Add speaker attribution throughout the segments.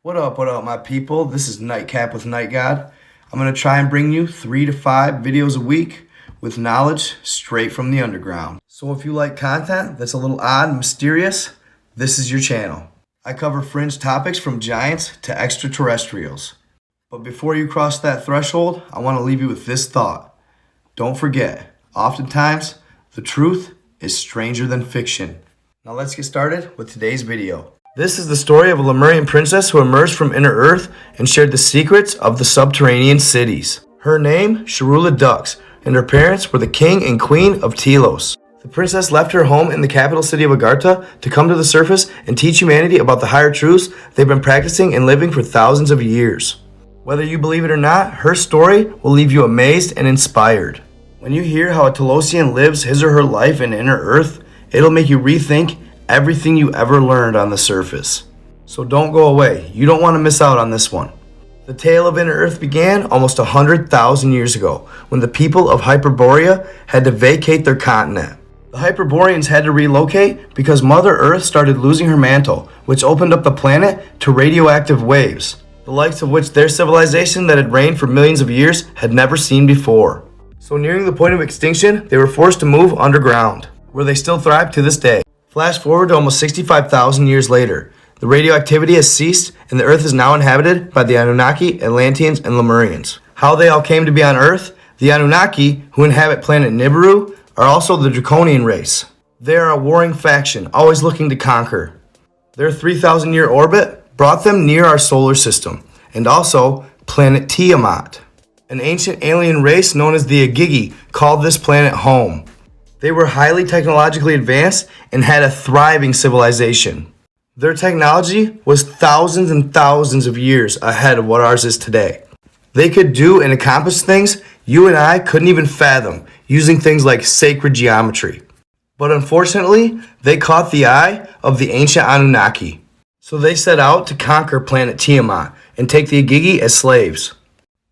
Speaker 1: What up, my people? This is Nightcap with Night God. I'm going to try and bring you 3 to 5 videos a week with knowledge straight from the underground. So if you like content that's a little odd and mysterious, this is your channel. I cover fringe topics from giants to extraterrestrials. But before you cross that threshold, I want to leave you with this thought. Don't forget, oftentimes, the truth is stranger than fiction. Now let's get started with today's video. This is the story of a Lemurian princess who emerged from inner earth and shared the secrets of the subterranean cities. Her name, Sharula Dux, and her parents were the king and queen of Telos. The princess left her home in the capital city of Agartha to come to the surface and teach humanity about the higher truths they've been practicing and living for thousands of years. Whether you believe it or not, her story will leave you amazed and inspired. When you hear how a Telosian lives his or her life in inner earth, it'll make you rethink everything you ever learned on the surface. So don't go away. You don't want to miss out on this one. The tale of inner earth began almost 100,000 years ago when the people of Hyperborea had to vacate their continent. The Hyperboreans had to relocate because Mother Earth started losing her mantle, which opened up the planet to radioactive waves, the likes of which their civilization that had reigned for millions of years had never seen before. So nearing the point of extinction, they were forced to move underground, where they still thrive to this day. Flash forward to almost 65,000 years later. The radioactivity has ceased and the Earth is now inhabited by the Anunnaki, Atlanteans, and Lemurians. How they all came to be on Earth? The Anunnaki, who inhabit planet Nibiru, are also the Draconian race. They are a warring faction, always looking to conquer. Their 3,000-year orbit brought them near our solar system, and also planet Tiamat. An ancient alien race known as the Agigi called this planet home. They were highly technologically advanced and had a thriving civilization. Their technology was thousands and thousands of years ahead of what ours is today. They could do and accomplish things you and I couldn't even fathom using things like sacred geometry. But unfortunately, they caught the eye of the ancient Anunnaki. So they set out to conquer planet Tiamat and take the Agigi as slaves.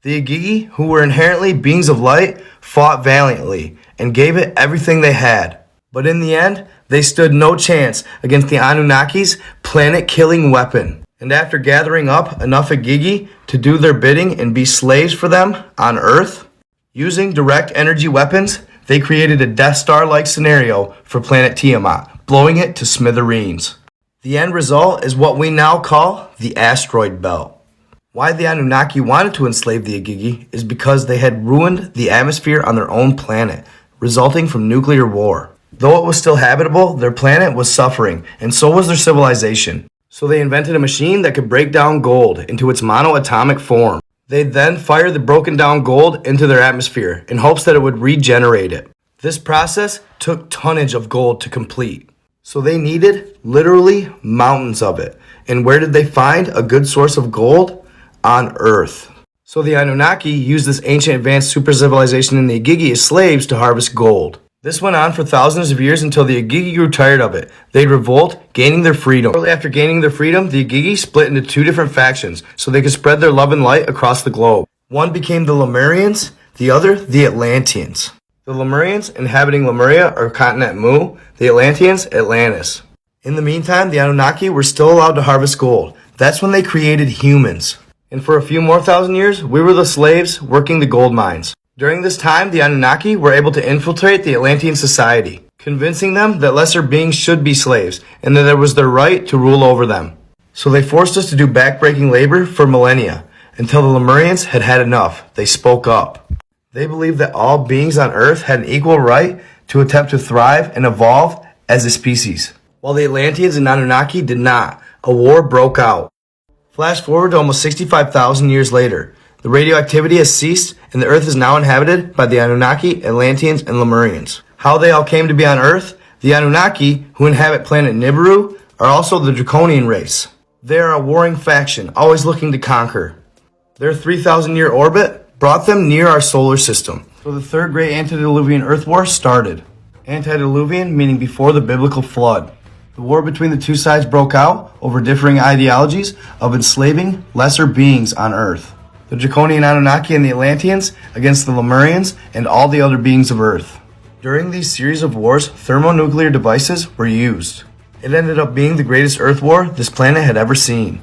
Speaker 1: The Agigi, who were inherently beings of light, fought valiantly and gave it everything they had. But in the end, they stood no chance against the Anunnaki's planet-killing weapon. And after gathering up enough Agigi to do their bidding and be slaves for them on Earth, using direct energy weapons, they created a Death Star-like scenario for planet Tiamat, blowing it to smithereens. The end result is what we now call the asteroid belt. Why the Anunnaki wanted to enslave the Agigi is because they had ruined the atmosphere on their own planet, resulting from nuclear war. Though it was still habitable, their planet was suffering, and so was their civilization. So they invented a machine that could break down gold into its monoatomic form. They'd then fire the broken down gold into their atmosphere in hopes that it would regenerate it. This process took tonnage of gold to complete. So they needed literally mountains of it. And where did they find a good source of gold? On Earth. So the Anunnaki used this ancient advanced super civilization in the Agigi as slaves to harvest gold. This went on for thousands of years until the Agigi grew tired of it. They'd revolt, gaining their freedom. Shortly after gaining their freedom, the Agigi split into 2 different factions so they could spread their love and light across the globe. One became the Lemurians, the other the Atlanteans. The Lemurians inhabiting Lemuria or continent Mu, the Atlanteans Atlantis. In the meantime, the Anunnaki were still allowed to harvest gold. That's when they created humans. And for a few more thousand years, we were the slaves working the gold mines. During this time, the Anunnaki were able to infiltrate the Atlantean society, convincing them that lesser beings should be slaves and that it was their right to rule over them. So they forced us to do backbreaking labor for millennia, until the Lemurians had had enough. They spoke up. They believed that all beings on Earth had an equal right to attempt to thrive and evolve as a species, while the Atlanteans and Anunnaki did not. A war broke out. Flash forward to almost 65,000 years later. The radioactivity has ceased and the Earth is now inhabited by the Anunnaki, Atlanteans, and Lemurians. How they all came to be on Earth? The Anunnaki, who inhabit planet Nibiru, are also the Draconian race. They are a warring faction, always looking to conquer. Their 3,000-year orbit brought them near our solar system. So the third great antediluvian Earth War started. Antediluvian meaning before the biblical flood. The war between the two sides broke out over differing ideologies of enslaving lesser beings on Earth. The Draconian Anunnaki and the Atlanteans against the Lemurians and all the other beings of Earth. During these series of wars, thermonuclear devices were used. It ended up being the greatest Earth war this planet had ever seen.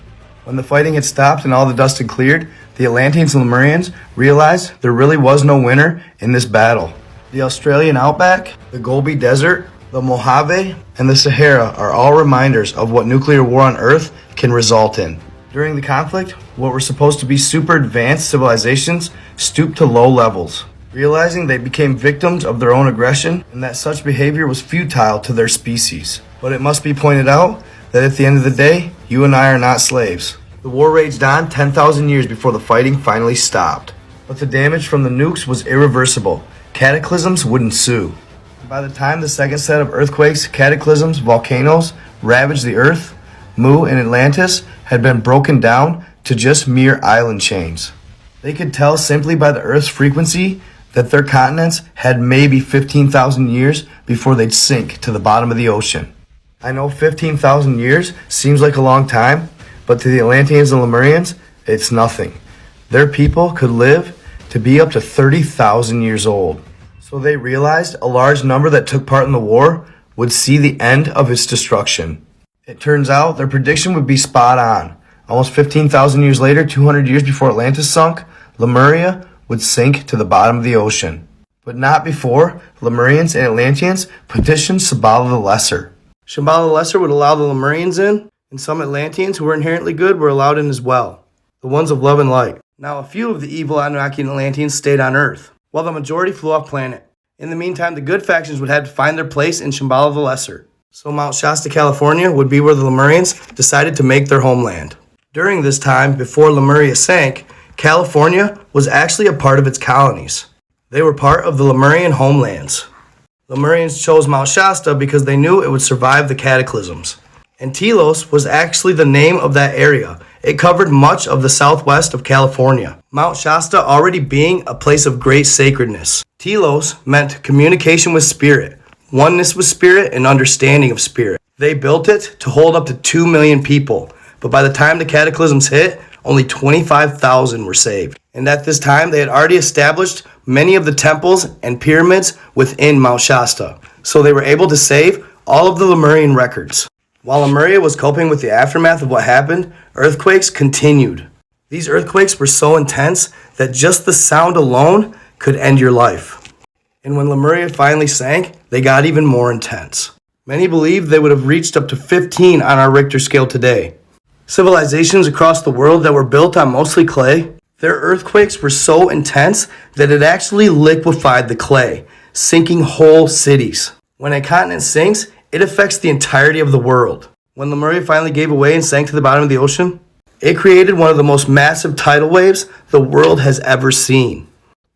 Speaker 1: When the fighting had stopped and all the dust had cleared, the Atlanteans and Lemurians realized there really was no winner in this battle. The Australian outback, the Gobi Desert, the Mojave, and the Sahara are all reminders of what nuclear war on Earth can result in. During the conflict, what were supposed to be super advanced civilizations stooped to low levels, realizing they became victims of their own aggression and that such behavior was futile to their species. But it must be pointed out that at the end of the day, you and I are not slaves. The war raged on 10,000 years before the fighting finally stopped. But the damage from the nukes was irreversible. Cataclysms would ensue. By the time the second set of earthquakes, cataclysms, volcanoes ravaged the Earth, Mu and Atlantis had been broken down to just mere island chains. They could tell simply by the Earth's frequency that their continents had maybe 15,000 years before they'd sink to the bottom of the ocean. I know 15,000 years seems like a long time, but to the Atlanteans and Lemurians, it's nothing. Their people could live to be up to 30,000 years old. So they realized a large number that took part in the war would see the end of its destruction. It turns out their prediction would be spot on. Almost 15,000 years later, 200 years before Atlantis sunk, Lemuria would sink to the bottom of the ocean. But not before Lemurians and Atlanteans petitioned Shambhala the Lesser. Shambhala the Lesser would allow the Lemurians in, and some Atlanteans who were inherently good were allowed in as well, the ones of love and light. Now, a few of the evil Anunnaki and Atlanteans stayed on Earth, while the majority flew off planet. In the meantime, the good factions would have to find their place in Shambhala the Lesser. So Mount Shasta, California would be where the Lemurians decided to make their homeland. During this time, before Lemuria sank, California was actually a part of its colonies. They were part of the Lemurian homelands. Lemurians chose Mount Shasta because they knew it would survive the cataclysms. And Telos was actually the name of that area. It covered much of the southwest of California. Mount Shasta already being a place of great sacredness. Telos meant communication with spirit, oneness with spirit, and understanding of spirit. They built it to hold up to 2 million people, but by the time the cataclysms hit, only 25,000 were saved. And at this time, they had already established many of the temples and pyramids within Mount Shasta, so they were able to save all of the Lemurian records. While Lemuria was coping with the aftermath of what happened, earthquakes continued. These earthquakes were so intense that just the sound alone could end your life. And when Lemuria finally sank, they got even more intense. Many believe they would have reached up to 15 on our Richter scale today. Civilizations across the world that were built on mostly clay, their earthquakes were so intense that it actually liquefied the clay, sinking whole cities. When a continent sinks, it affects the entirety of the world. When Lemuria finally gave away and sank to the bottom of the ocean, it created one of the most massive tidal waves the world has ever seen.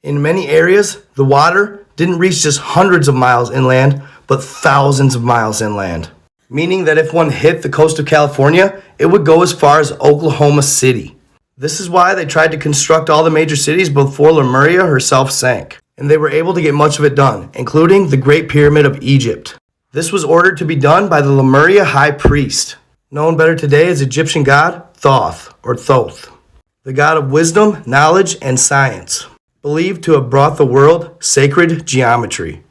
Speaker 1: In many areas, the water didn't reach just hundreds of miles inland, but thousands of miles inland. Meaning that if one hit the coast of California, it would go as far as Oklahoma City. This is why they tried to construct all the major cities before Lemuria herself sank. And they were able to get much of it done, including the Great Pyramid of Egypt. This was ordered to be done by the Lemuria High Priest, known better today as Egyptian god Thoth or Thoth, the god of wisdom, knowledge, and science, believed to have brought the world sacred geometry.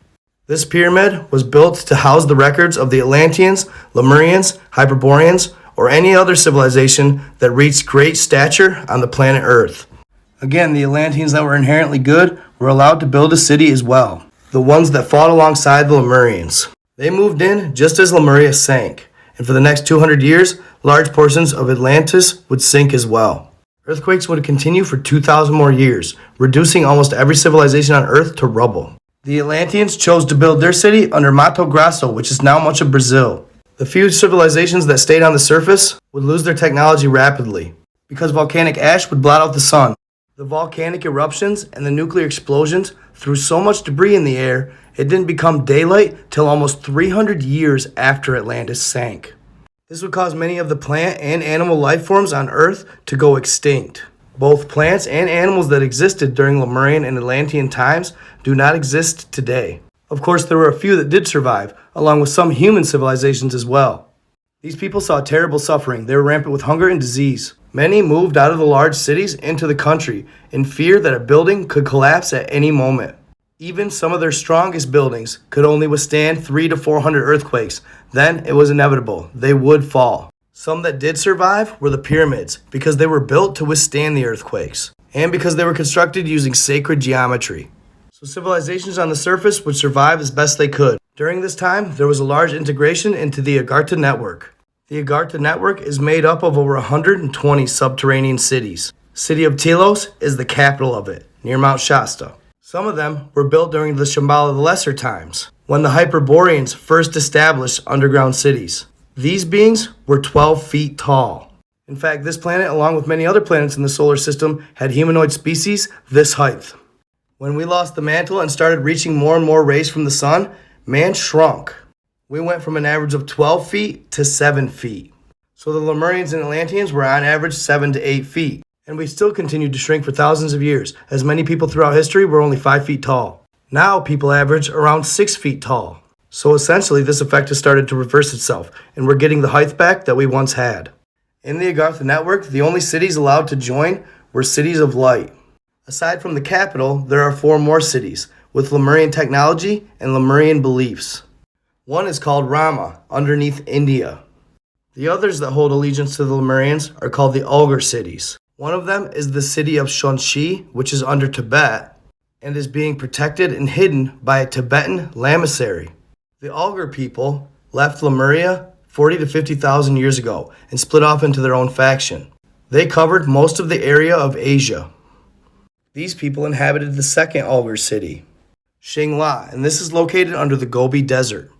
Speaker 1: This pyramid was built to house the records of the Atlanteans, Lemurians, Hyperboreans, or any other civilization that reached great stature on the planet Earth. Again, the Atlanteans that were inherently good were allowed to build a city as well, the ones that fought alongside the Lemurians. They moved in just as Lemuria sank, and for the next 200 years, large portions of Atlantis would sink as well. Earthquakes would continue for 2,000 more years, reducing almost every civilization on Earth to rubble. The Atlanteans chose to build their city under Mato Grosso, which is now much of Brazil. The few civilizations that stayed on the surface would lose their technology rapidly, because volcanic ash would blot out the sun. The volcanic eruptions and the nuclear explosions threw so much debris in the air, it didn't become daylight till almost 300 years after Atlantis sank. This would cause many of the plant and animal life forms on Earth to go extinct. Both plants and animals that existed during Lemurian and Atlantean times do not exist today. Of course, there were a few that did survive, along with some human civilizations as well. These people saw terrible suffering. They were rampant with hunger and disease. Many moved out of the large cities into the country in fear that a building could collapse at any moment. Even some of their strongest buildings could only withstand 300 to 400 earthquakes. Then it was inevitable. They would fall. Some that did survive were the pyramids because they were built to withstand the earthquakes and because they were constructed using sacred geometry. So civilizations on the surface would survive as best they could. During this time, there was a large integration into the Agartha network. The Agartha network is made up of over 120 subterranean cities. City of Telos is the capital of it, near Mount Shasta. Some of them were built during the Shambhala the Lesser times, when the Hyperboreans first established underground cities. These beings were 12 feet tall. In fact, this planet, along with many other planets in the solar system, had humanoid species this height. When we lost the mantle and started reaching more and more rays from the sun, man shrunk. We went from an average of 12 feet to 7 feet. So the Lemurians and Atlanteans were on average 7 to 8 feet. And we still continued to shrink for thousands of years, as many people throughout history were only 5 feet tall. Now people average around 6 feet tall. So essentially this effect has started to reverse itself, and we're getting the height back that we once had. In the Agartha network, the only cities allowed to join were cities of light. Aside from the capital, there are 4 more cities, with Lemurian technology and Lemurian beliefs. One is called Rama, underneath India. The others that hold allegiance to the Lemurians are called the Ulgar cities. One of them is the city of Shonshi, which is under Tibet, and is being protected and hidden by a Tibetan lamasery. The Ulgar people left Lemuria 40 to 50,000 years ago and split off into their own faction. They covered most of the area of Asia. These people inhabited the second Ulgar city, Shingla, and this is located under the Gobi Desert.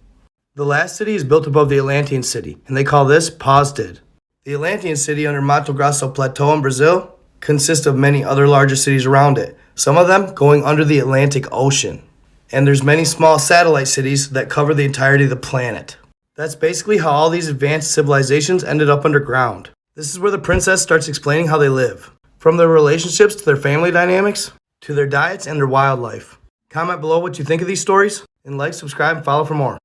Speaker 1: The last city is built above the Atlantean city, and they call this Pozdid. The Atlantean city under Mato Grosso Plateau in Brazil consists of many other larger cities around it, some of them going under the Atlantic Ocean. And there's many small satellite cities that cover the entirety of the planet. That's basically how all these advanced civilizations ended up underground. This is where the princess starts explaining how they live, from their relationships to their family dynamics, to their diets and their wildlife. Comment below what you think of these stories, and like, subscribe, and follow for more.